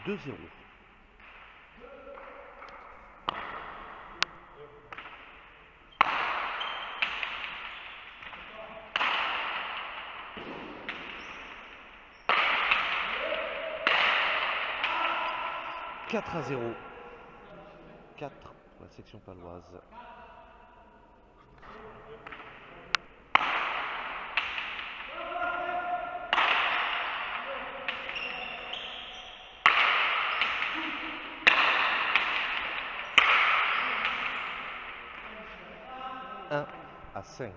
2-0. « 4-0. 4 pour la section paloise. Un à 5.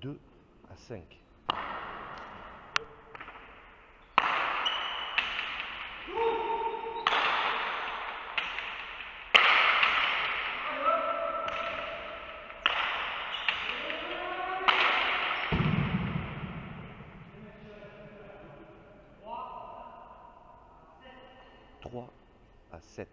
Deux à 5. Trois à 7.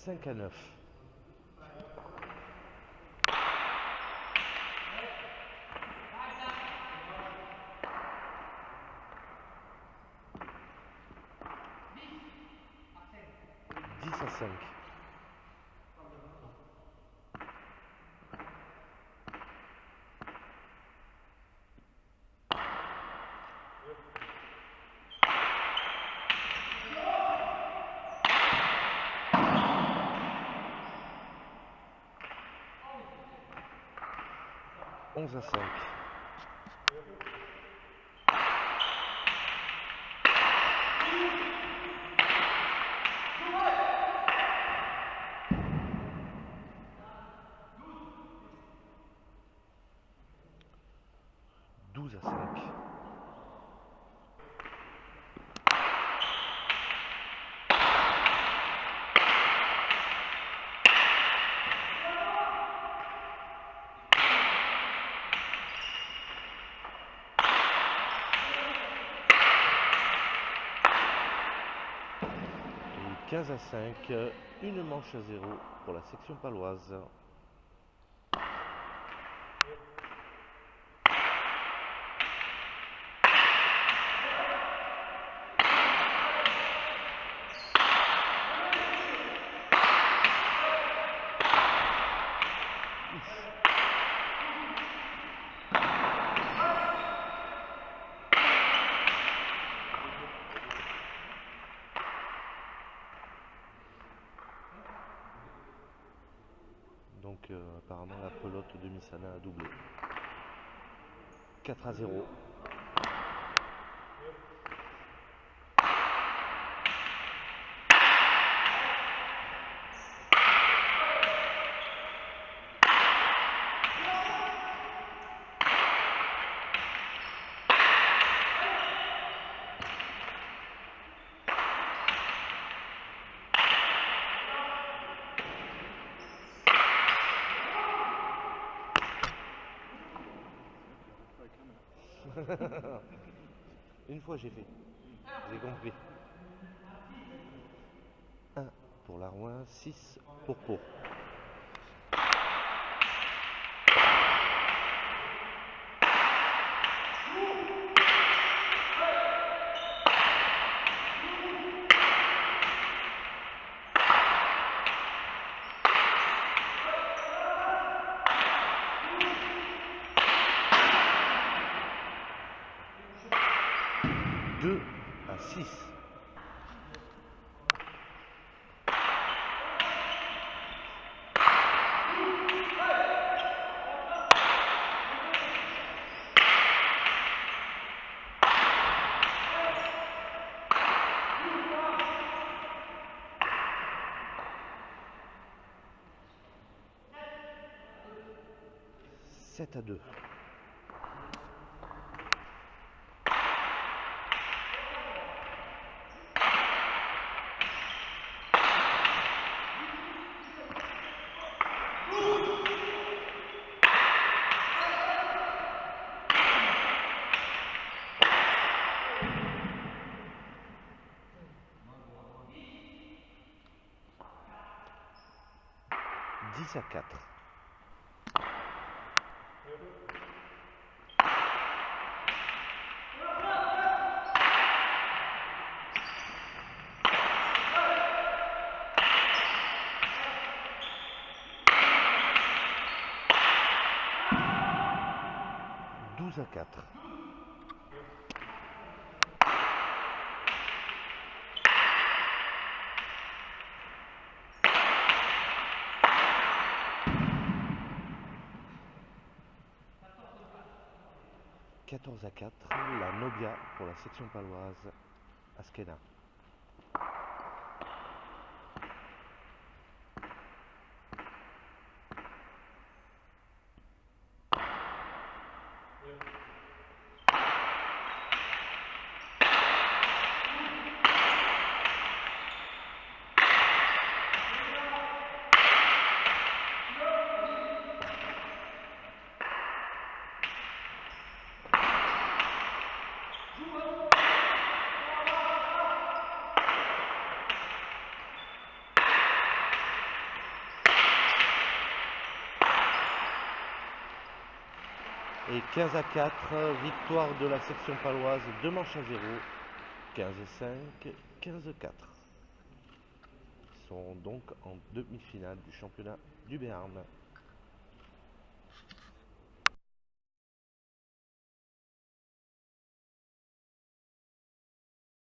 5 à 9. Dix à 5. 11 à 5. 12 à 5. 15 à 5, une manche à 0 pour la section paloise. Donc apparemment la pelote de Misana a doublé. 4 à 0. Une fois j'ai fait, j'ai compris. 1 pour l'Arouin, 6 pour Pau. 2-6. Sept à 2. Dix à 4. Douze à 4. 14 à 4, la Nobia pour la section paloise Askena. Et 15 à 4, victoire de la section paloise, 2 manches à 0, 15-5, 15-4. Ils sont donc en demi-finale du championnat du Béarn.